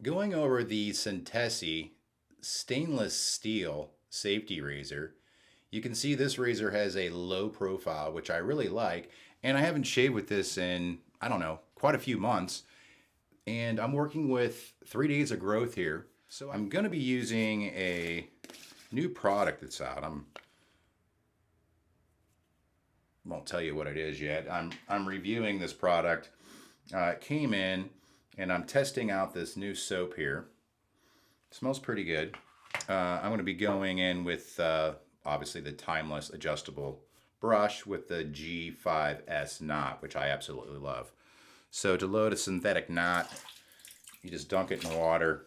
Going over the Centesi stainless steel safety razor, you can see this razor has a low profile, which I really like. And I haven't shaved with this in, I don't know, quite a few months. And I'm working with 3 days of growth here. So I'm going to be using a new product that's out. Won't tell you what it is yet. I'm reviewing this product. It came in, and I'm testing out this new soap here. It smells pretty good. I'm going to be going in with obviously the timeless adjustable brush with the G5S knot, which I absolutely love. So to load a synthetic knot, you just dunk it in water,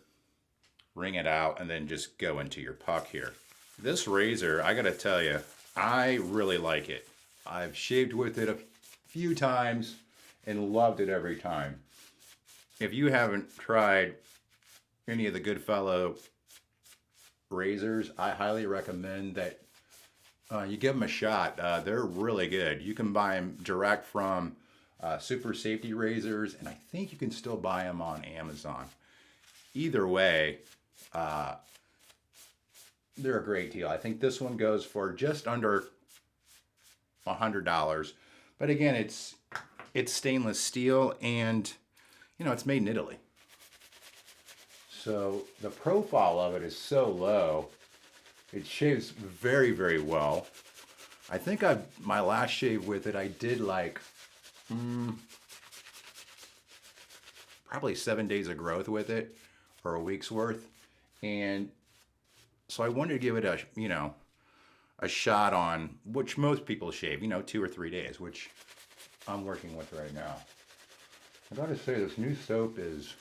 wring it out, and then just go into your puck here. This razor, I gotta tell you, I really like it. I've shaved with it a few times and loved it every time. If you haven't tried any of the Goodfellow razors, I highly recommend that you give them a shot. They're really good. You can buy them direct from Super Safety Razors, and I think you can still buy them on Amazon. Either way, they're a great deal. I think this one goes for just under $100. But again, it's stainless steel, and it's made in Italy. So the profile of it is so low. It shaves very, very well. I think my last shave with it, I did like probably 7 days of growth with it, or a week's worth. And so I wanted to give it a shot on which most people shave, 2 or 3 days, which I'm working with right now. I gotta say, this new soap is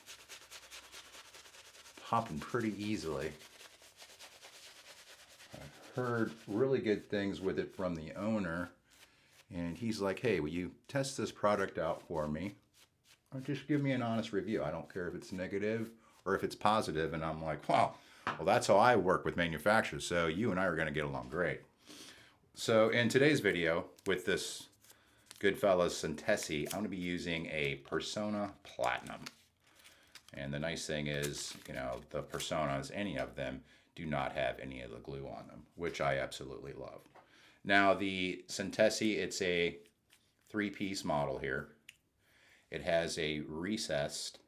popping pretty easily. I've heard really good things with it from the owner, and he's like, hey, will you test this product out for me? Or just give me an honest review. I don't care if it's negative or if it's positive. And I'm like, well, that's how I work with manufacturers, so you and I are going to get along great. So in today's video with this Goodfellas Centesi, I'm going to be using a Persona Platinum. And the nice thing is, the Personas, any of them, do not have any of the glue on them, which I absolutely love. Now the Centesi, it's a 3-piece model here. It has a recessed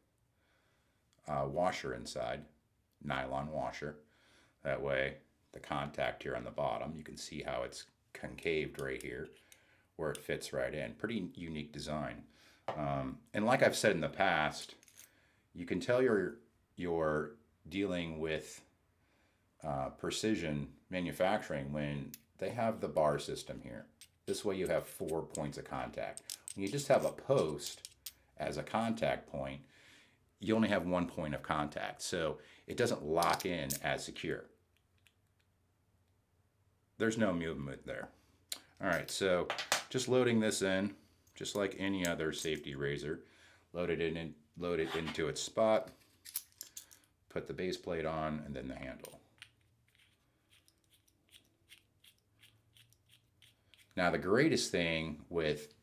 washer inside, nylon washer. That way the contact here on the bottom, you can see how it's concaved right here where it fits right in. Pretty unique design. And like I've said in the past, you can tell you're dealing with precision manufacturing when they have the bar system here. This way you have 4 points of contact. When you just have a post as a contact point, you only have 1 point of contact. So it doesn't lock in as secure. There's no movement there. All right, so just loading this in, just like any other safety razor. Load it into its spot, put the base plate on, and then the handle. Now the greatest thing with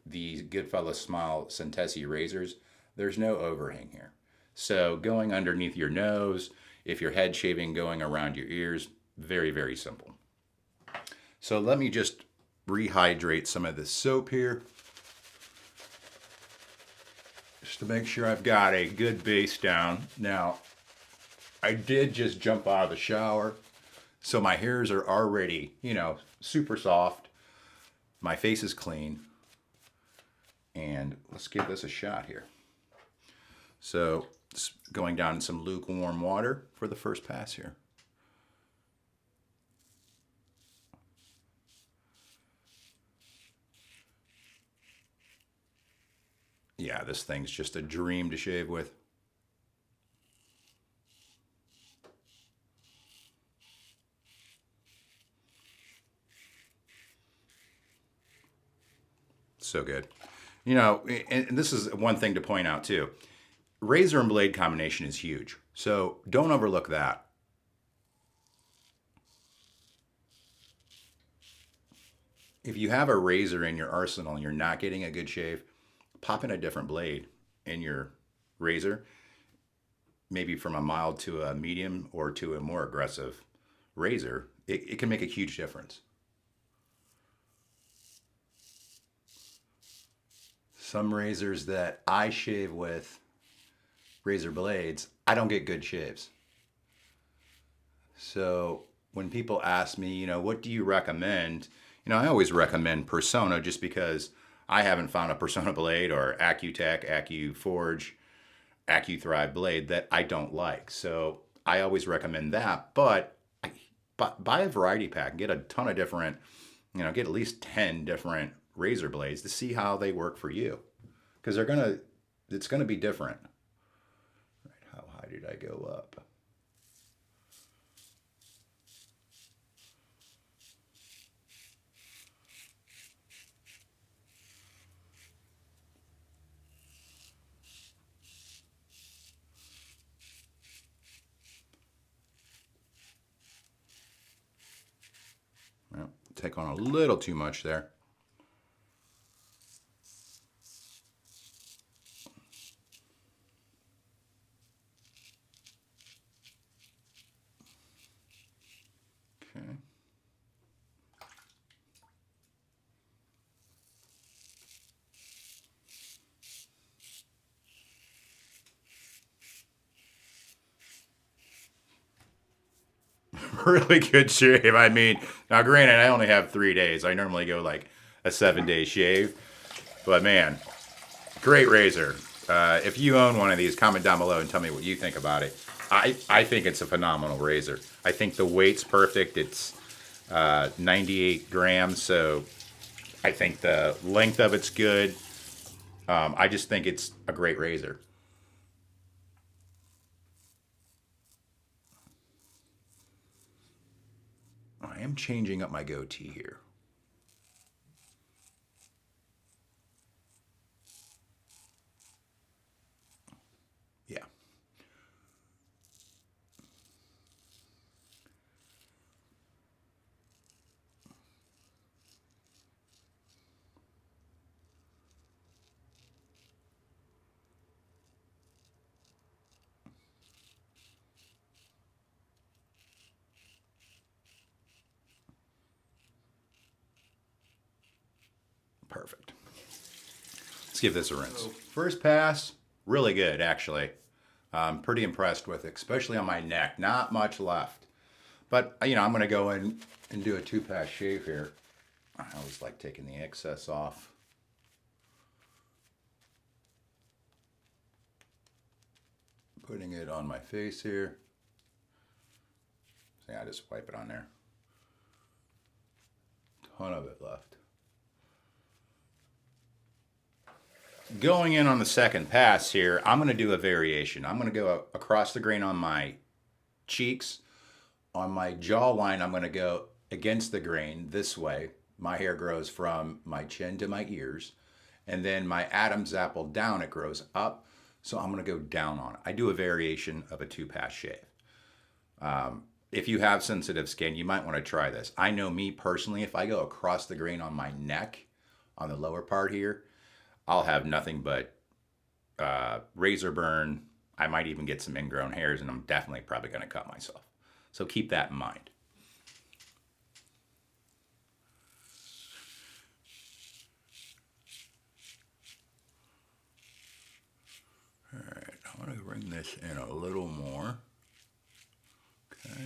the Goodfellas Smile Centesi razors, there's no overhang here. So going underneath your nose, if you're head shaving, going around your ears, very, very simple. So let me just rehydrate some of this soap here, just to make sure I've got a good base down. Now, I did just jump out of the shower, so my hairs are already, super soft. My face is clean. And let's give this a shot here. So, going down in some lukewarm water for the first pass here. Yeah, this thing's just a dream to shave with. So good. And this is one thing to point out too. Razor and blade combination is huge. So don't overlook that. If you have a razor in your arsenal and you're not getting a good shave, pop in a different blade in your razor. maybe from a mild to a medium or to a more aggressive razor, it can make a huge difference. Some razors that I shave with, razor blades, I don't get good shaves. So when people ask me, what do you recommend? I always recommend Persona just because I haven't found a Persona blade or Accutech, AccuForge, AccuThrive blade that I don't like. So I always recommend that. But buy a variety pack, get a ton of different, get at least 10 different razor blades to see how they work for you. Because it's gonna be different. Right, how high did I go up? Well, take on a little too much there. Okay. Really good shave. I mean, now granted, I only have 3 days. I normally go like a 7-day shave. But man, great razor. If you own one of these, comment down below and tell me what you think about it. I think it's a phenomenal razor. I think the weight's perfect. It's 98 grams, so I think the length of it's good. I just think it's a great razor. I am changing up my goatee here. Yeah. Perfect. Let's give this a rinse. First pass, really good actually. I'm pretty impressed with it, especially on my neck. Not much left. But, I'm going to go in and do a 2-pass shave here. I always like taking the excess off. Putting it on my face here. See, I just wipe it on there. Ton of it left. Going in on the second pass here, I'm going to do a variation. I'm going to go across the grain on my cheeks. On my jawline, I'm going to go against the grain this way. My hair grows from my chin to my ears. And then my Adam's apple down, it grows up. So I'm going to go down on it. I do a variation of a 2-pass shave. If you have sensitive skin, you might want to try this. I know me personally, if I go across the grain on my neck, on the lower part here, I'll have nothing but razor burn. I might even get some ingrown hairs, and I'm definitely probably going to cut myself. So keep that in mind. All right, I want to bring this in a little more. Okay.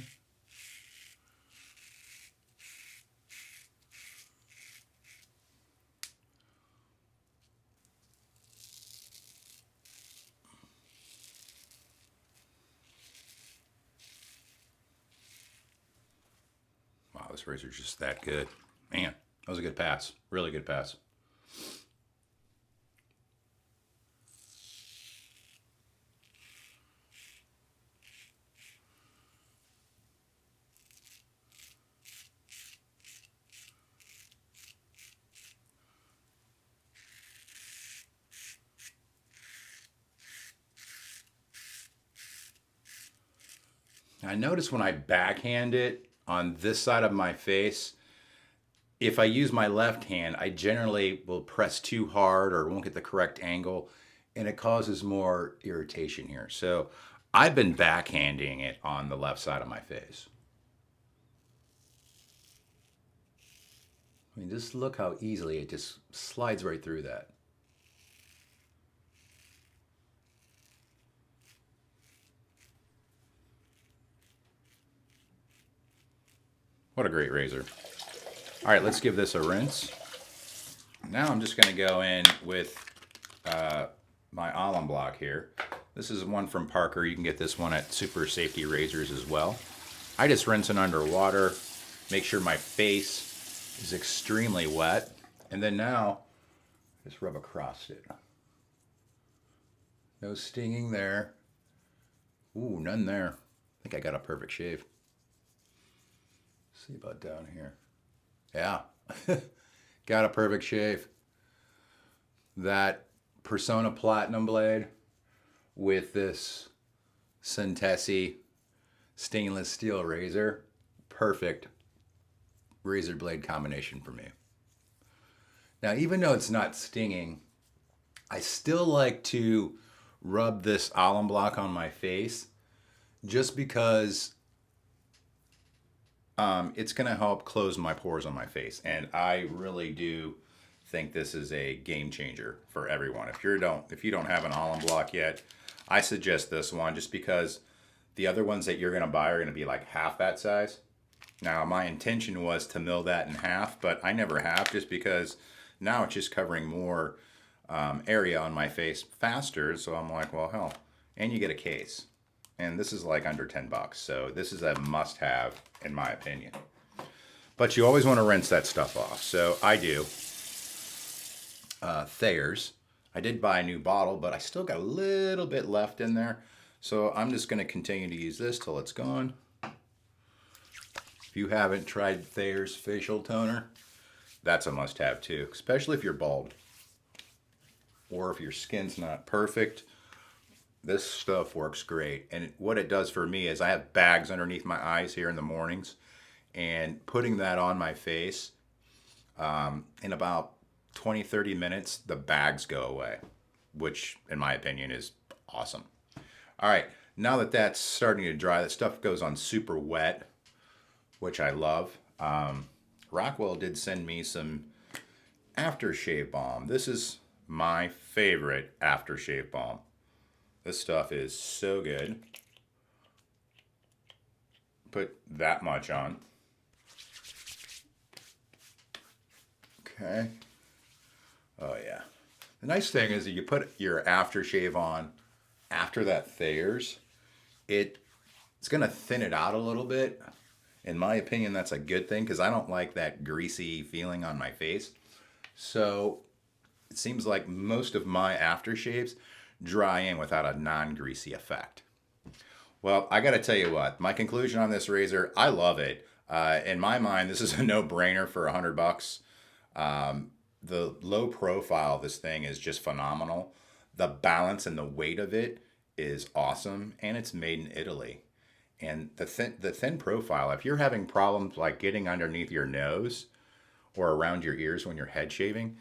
Wow, this razor's just that good. Man, that was a good pass. Really good pass. I notice when I backhand it on this side of my face, if I use my left hand, I generally will press too hard or won't get the correct angle, and it causes more irritation here. So I've been backhanding it on the left side of my face. I mean, just look how easily it just slides right through that. What a great razor. All right, let's give this a rinse. Now I'm just going to go in with my alum block here. This is one from Parker. You can get this one at Super Safety Razors as well. I just rinse it under water, make sure my face is extremely wet, and then now just rub across it. No stinging there. Ooh, none there. I think I got a perfect shave. See about down here. Yeah, got a perfect shave. That Persona Platinum blade with this Centesi stainless steel razor, perfect razor blade combination for me. Now, even though it's not stinging, I still like to rub this alum block on my face just because it's going to help close my pores on my face. And I really do think this is a game changer for everyone. If you don't have an alum block yet, I suggest this one just because the other ones that you're going to buy are going to be like half that size. Now, my intention was to mill that in half, but I never have just because now it's just covering more area on my face faster. So I'm like, well, hell. And you get a case. And this is like under 10 bucks. So this is a must have in my opinion. But you always want to rinse that stuff off. So I do. Thayer's. I did buy a new bottle, but I still got a little bit left in there. So I'm just going to continue to use this till it's gone. If you haven't tried Thayer's facial toner, that's a must have too, especially if you're bald or if your skin's not perfect. This stuff works great. And what it does for me is I have bags underneath my eyes here in the mornings, and putting that on my face, in about 20-30 minutes, the bags go away, which in my opinion is awesome. All right, now that that's starting to dry, that stuff goes on super wet, which I love. Rockwell did send me some aftershave balm. This is my favorite aftershave balm. This stuff is so good. Put that much on. Okay. Oh yeah. The nice thing is that you put your aftershave on after that Thayer's, it's gonna thin it out a little bit. In my opinion, that's a good thing because I don't like that greasy feeling on my face. So it seems like most of my aftershaves dry in without a non-greasy effect. Well, I gotta tell you what, my conclusion on this razor, I love it. In my mind, this is a no-brainer for $100. The low profile of this thing is just phenomenal. The balance and the weight of it is awesome, and it's made in Italy. And the thin profile, if you're having problems like getting underneath your nose or around your ears when you're head shaving,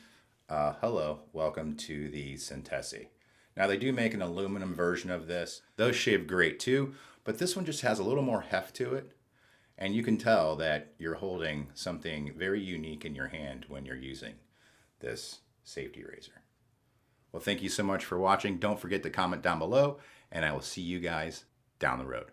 hello, welcome to the Centesi. Now they do make an aluminum version of this. Those shave great too, but this one just has a little more heft to it. And you can tell that you're holding something very unique in your hand when you're using this safety razor. Well, thank you so much for watching. Don't forget to comment down below, and I will see you guys down the road.